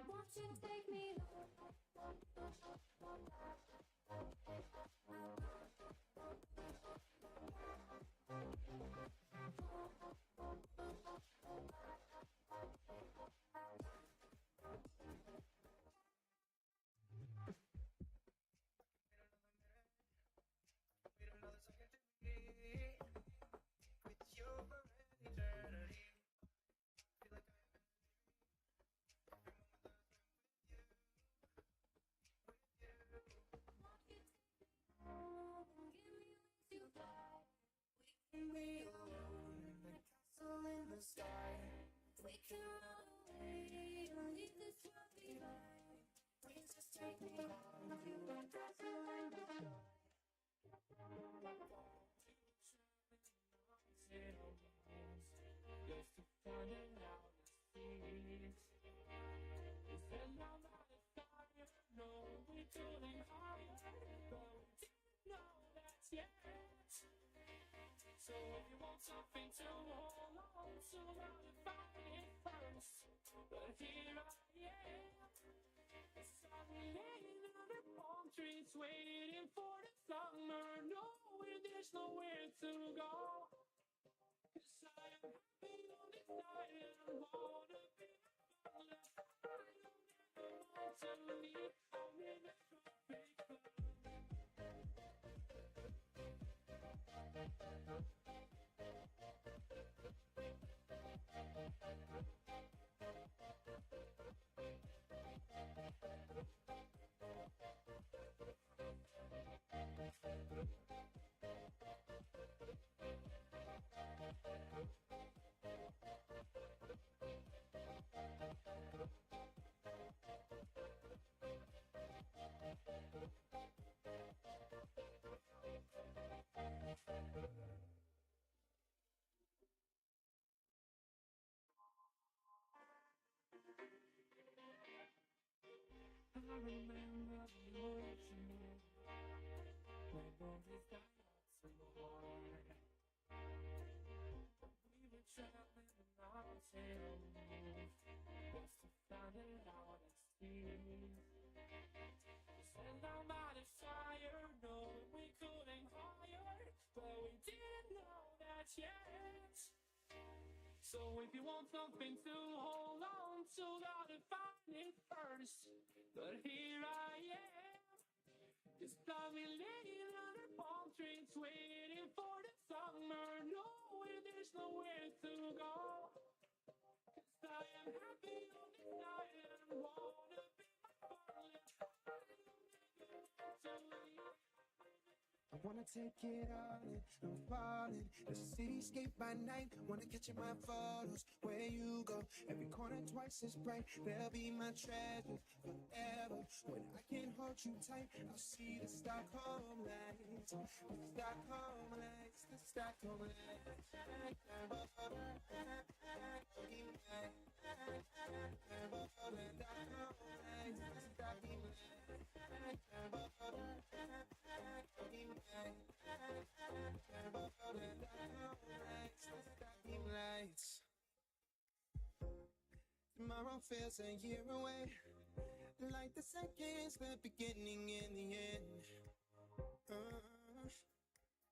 Won't you take me something to hold on to while you find it first. But here I am, suddenly under the palm trees, waiting for the summer, knowing there's nowhere to go. 'Cause I am happy on this island, wanna be a butler. I don't ever want to leave, I'm in a tropic club. I remember the original, when Moses died some more. We were traveling the mountains, was to find it out at sea. We sat down by the fire, knowing we couldn't hire, but we didn't know that yet. So if you want something to hold on so gotta find it first. But here I am, just I've been laying under palm trees, waiting for the summer, knowing there's nowhere to go. 'Cause I am happy on this island, wanna be my darling. I wanna take it all in, I'm falling. There's a cityscape by night, wanna catch in my photos. Where you go, every corner twice as bright. They'll be my treasures forever. When I can hold you tight, I'll see the Stockholm lights. The Stockholm lights, the Stockholm lights. Lights. Tomorrow feels a year away, like the seconds, the beginning and the end.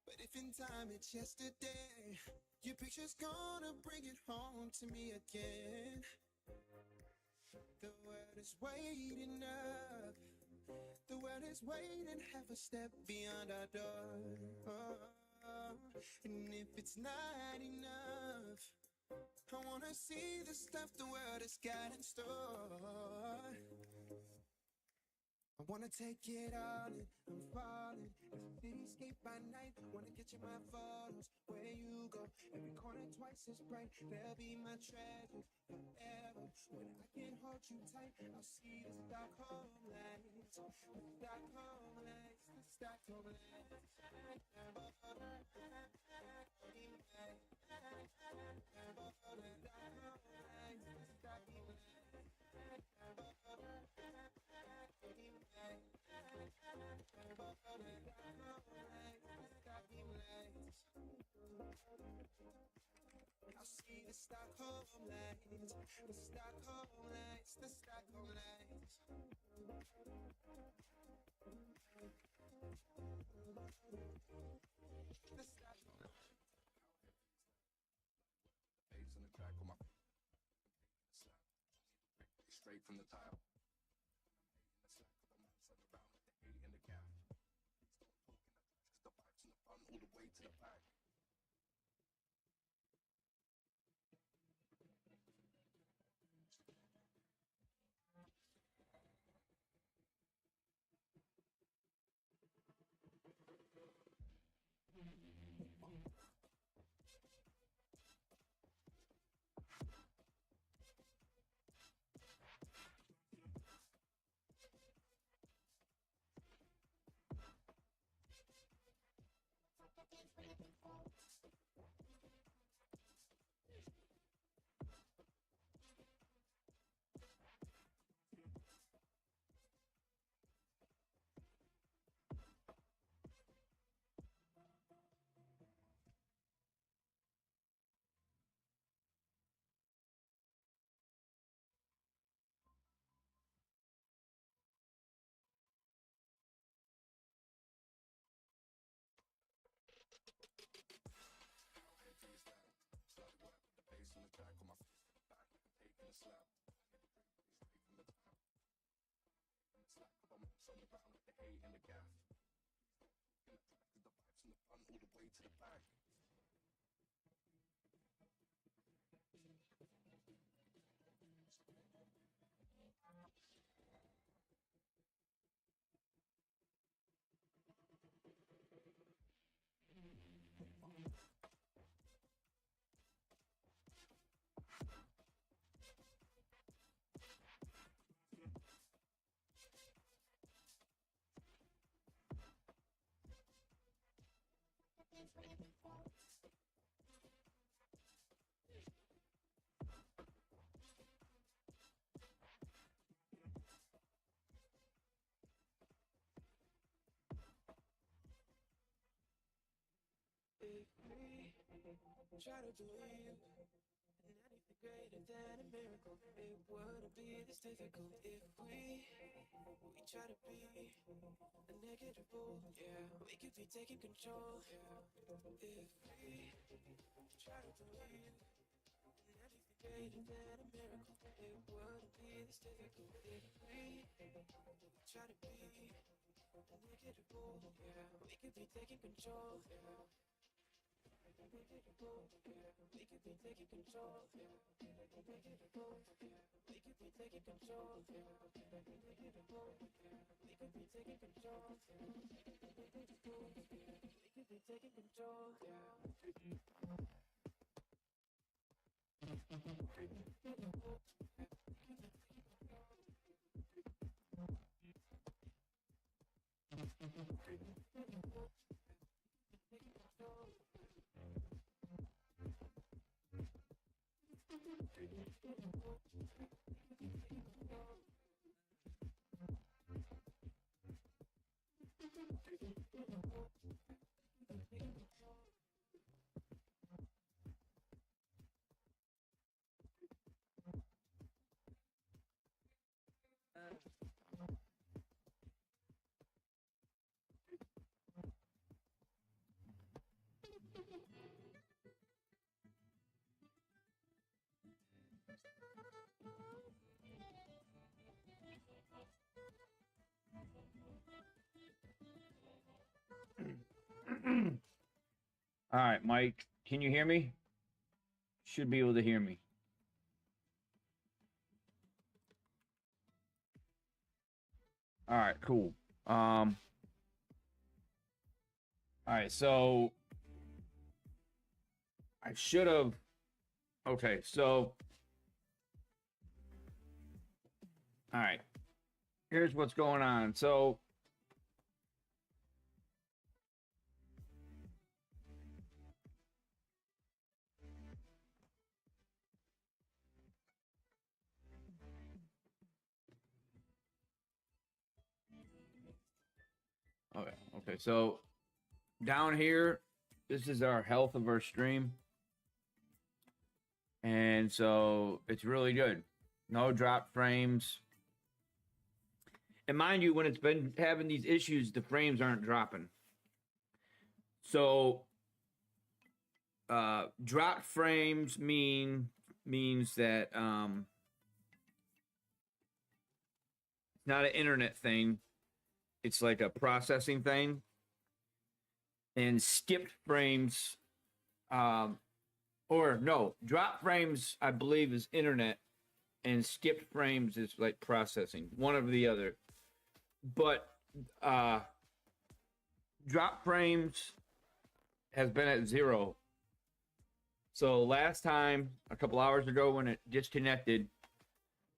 But if in time it's yesterday, your picture's gonna bring it home to me again. The world is waiting up, the world is waiting half a step beyond our door. And if it's not enough, I wanna see the stuff the world has got in store. I wanna take it all in, I'm falling. It's a cityscape by night, wanna catch in my photos. Where you go, every corner twice as bright. They'll be my treasures forever. When I can hold you tight, I'll see the Stockholm lights. The Stockholm lights, the Stockholm lights. I'll see the Stockholm lights, the Stockholm lights, the Stockholm lights. The Stockholm Bass on the track on my straight from the tile. Around with the 80 in the gap. The vibes and the fun all the way to the back. If we try to believe in anything greater than a miracle, it wouldn't be this difficult. If we try to be a negative bull, yeah, we could be taking control. If we try to believe in anything greater than a miracle. It wouldn't be this difficult if we try to be unforgettable. Yeah, we could be taking control. Yeah. Unforgettable. Yeah, we could be taking control. Yeah. Unforgettable. Yeah, we could be taking control. Yeah. Unforgettable. Yeah, we could be taking control. Yeah. Unforgettable. Yeah, we could be taking control. Yeah. All right, Mike, can you hear me? Should be able to hear me. All right, cool. All right, so I should have. Okay, so all right. Here's what's going on. So okay, so down here, this is our health of our stream. And so it's really good. No drop frames. And mind you, when it's been having these issues, the frames aren't dropping. So drop frames means that it's not an internet thing. It's like a processing thing. And skipped frames, or no, drop frames, I believe, is internet, and skipped frames is like processing, one of the other. But drop frames has been at 0. So last time, a couple hours ago, when it disconnected,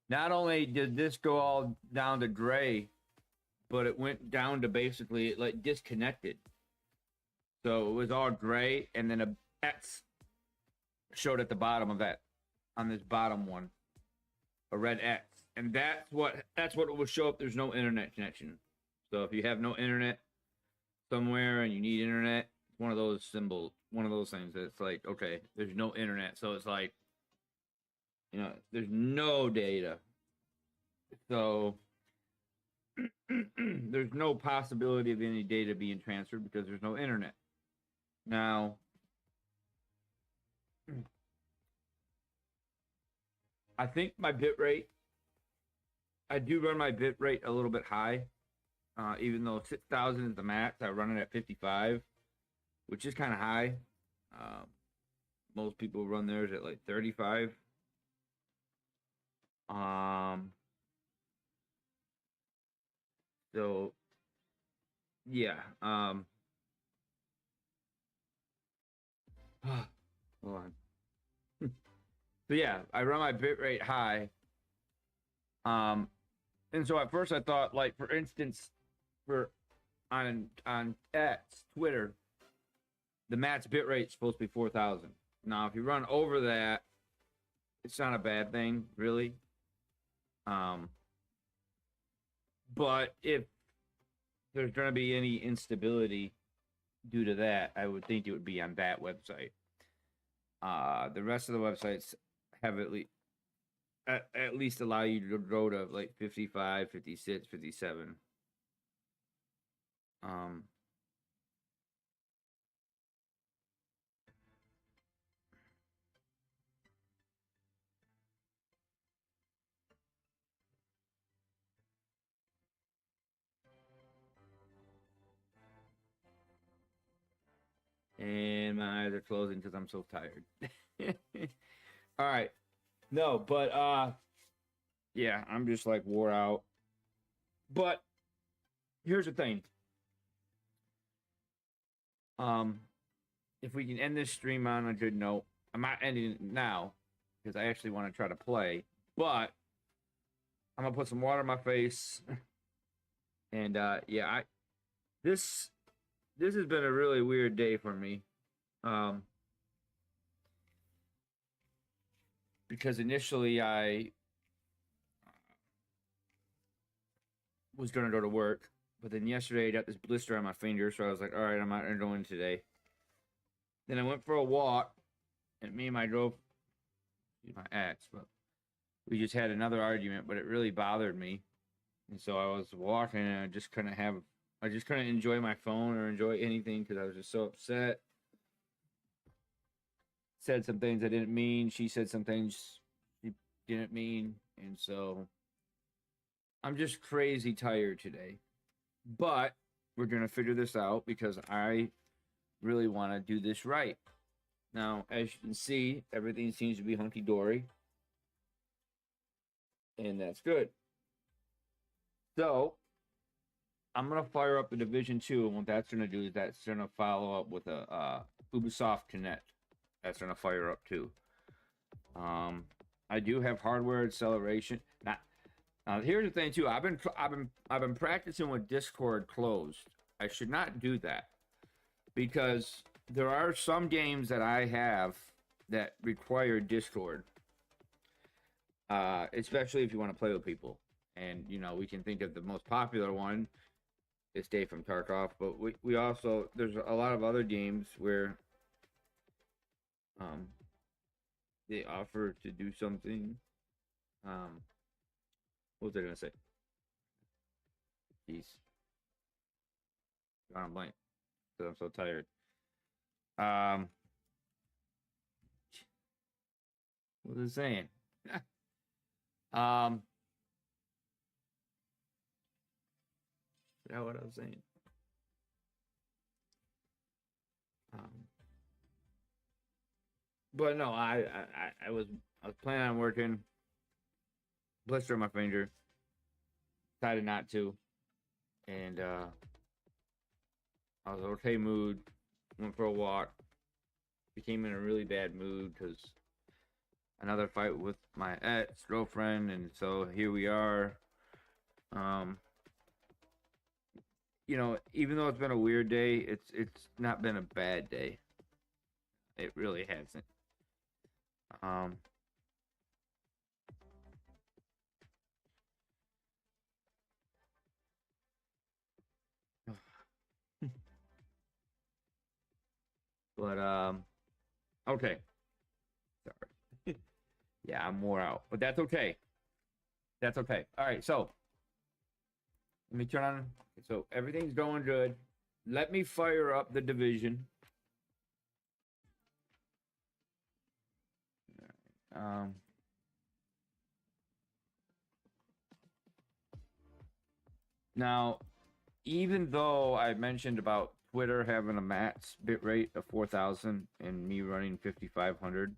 not only did this go all down to gray, but it went down to basically it like disconnected. So it was all gray, and then a X showed at the bottom of that, on this bottom one, a red X, and that's what it will show if there's no internet connection. So if you have no internet somewhere and you need internet, it's one of those symbols, one of those things that's like, okay, there's no internet, so it's like, you know, there's no data, so there's no possibility of any data being transferred because there's no internet. Now, I think my bit rate, I do run my bit rate a little bit high. Even though 6,000 is the max, I run it at 55, which is kind of high. Most people run theirs at like 35. So yeah. Hold on. So yeah, I run my bit rate high. And so at first I thought, like, for instance, for on X, Twitter, the max bit rate is supposed to be 4,000. Now, if you run over that, it's not a bad thing, really. But if there's going to be any instability due to that, I would think it would be on that website. The rest of the websites have at least allow you to go to like 55, 56, 57. And my eyes are closing because I'm so tired. All right. No, but yeah, I'm just like wore out. But here's the thing. If we can end this stream on a good note, I'm not ending it now because I actually want to try to play, but I'm gonna put some water in my face. And yeah, this has been a really weird day for me. Because initially I was gonna go to work, but then yesterday I got this blister on my finger, so I was like, all right, I'm not gonna go in today. Then I went for a walk, and me and my ex, but we just had another argument, but it really bothered me. And so I was walking and I just couldn't enjoy my phone or enjoy anything because I was just so upset. Said some things I didn't mean. She said some things she didn't mean. And so I'm just crazy tired today. But we're going to figure this out because I really want to do this right. Now, as you can see, everything seems to be hunky-dory. And that's good. So, I'm going to fire up the Division 2, and what that's going to do is that's going to follow up with a Ubisoft Connect. That's going to fire up too. I do have hardware acceleration. Now, here's the thing too. I've been practicing with Discord closed. I should not do that because there are some games that I have that require Discord, especially if you want to play with people. And you know, we can think of the most popular one is Day from Tarkov, but we also there's a lot of other games where they offer to do something. What was I gonna say? Jeez, I'm blank because I'm so tired. What was I saying? Forgot what I was saying. But no, I was planning on working. Blister on my finger. Decided not to, and I was in okay mood. Went for a walk. Became in a really bad mood because another fight with my ex-girlfriend, and so here we are. You know, even though it's been a weird day, it's not been a bad day. It really hasn't. But okay. Sorry. Yeah, I'm wore out, but that's okay. That's okay. All right, so let me turn on. So everything's going good. Let me fire up the Division. Now, even though I mentioned about Twitter having a max bitrate of 4,000 and me running 5,500,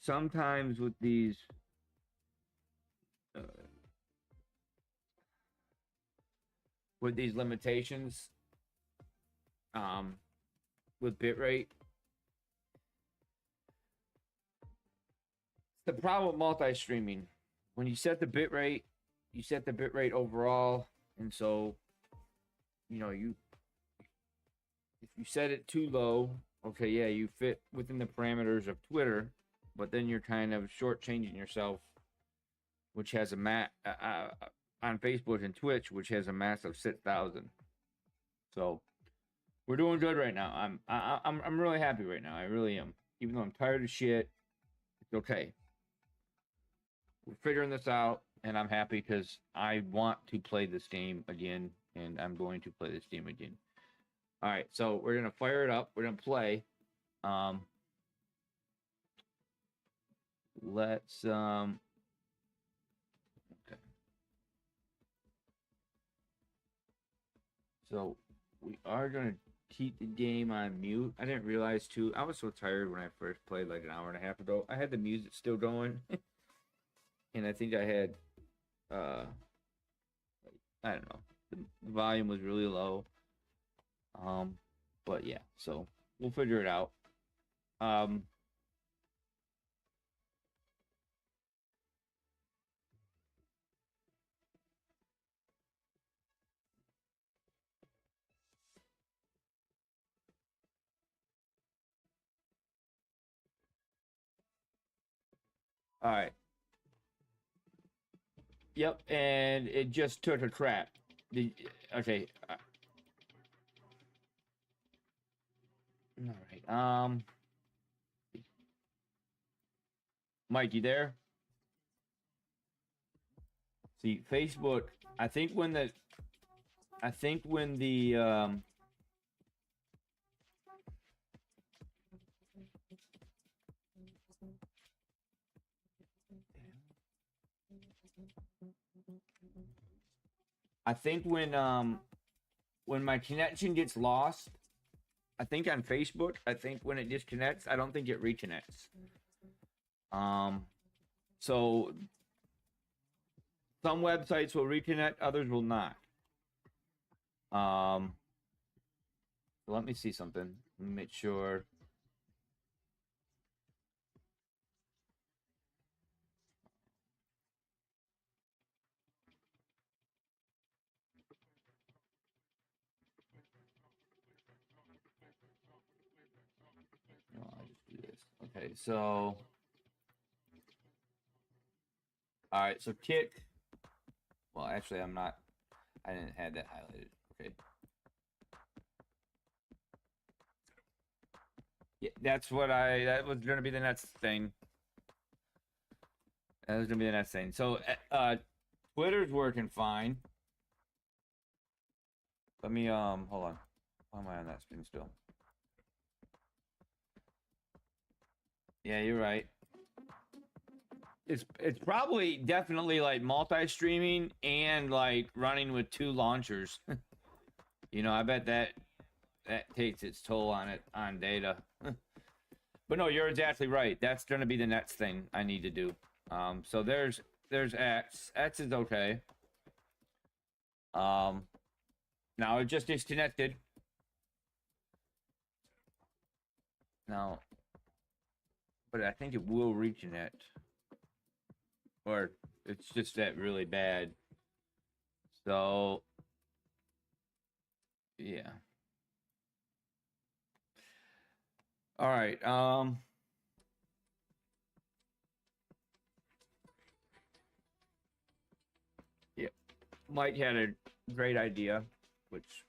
sometimes with these limitations, with bitrate, the problem with multi-streaming, when you set the bitrate, you set the bitrate overall, and so, you know, if you set it too low, okay, yeah, you fit within the parameters of Twitter, but then you're kind of shortchanging yourself, which has a on Facebook and Twitch, which has a mass of 6,000. So we're doing good right now. I'm really happy right now. I really am. Even though I'm tired of shit, it's okay. We're figuring this out, and I'm happy because I want to play this game again, and I'm going to play this game again. All right, so we're gonna fire it up. We're gonna play. Let's okay. So we are gonna keep the game on mute. I didn't realize too. I was so tired when I first played like an hour and a half ago. I had the music still going, and I think I had, I don't know, the volume was really low. But yeah, so we'll figure it out. All right. Yep, and it just took a crap. Okay. All right. Mike, you there? See, Facebook. I think when the when my connection gets lost, I think on Facebook, I think when it disconnects, I don't think it reconnects. So some websites will reconnect, others will not. Let me see something. Let me make sure. No, I'll just do this. Okay, so all right, so kick. Well, actually, I'm not. I didn't have that highlighted. Okay. Yeah, that's what that was gonna be the next thing. That was gonna be the next thing. So, Twitter's working fine. Let me hold on. Why am I on that screen still? Yeah, you're right. It's probably definitely like multi-streaming and like running with 2 launchers. You know, I bet that takes its toll on it on data. But no, you're exactly right. That's going to be the next thing I need to do. So there's X. X is okay. Now it just disconnected. Now, but I think it will reconnect. Or it's just that really bad. So, yeah. All right. Yeah. Mike had a great idea, which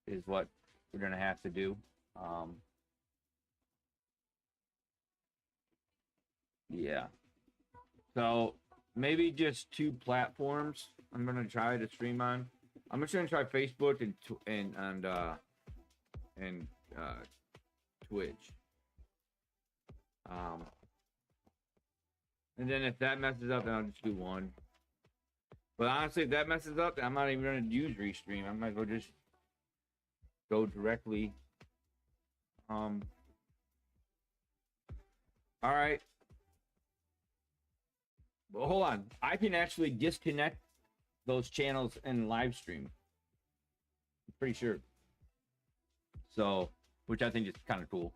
is what we're gonna have to do. Yeah. So maybe just 2 platforms I'm gonna try to stream on. I'm just gonna try Facebook and Twitch. And then if that messes up, then I'll just do 1. But honestly, if that messes up, I'm not even gonna use Restream. I might as well just go directly. All right. Well, hold on. I can actually disconnect those channels and live stream. I'm pretty sure. So, which I think is kind of cool.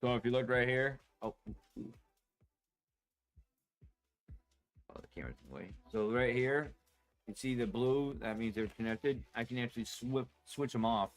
So if you look right here, oh, the camera's in the way. So right here, you see the blue. That means they're connected. I can actually switch them off.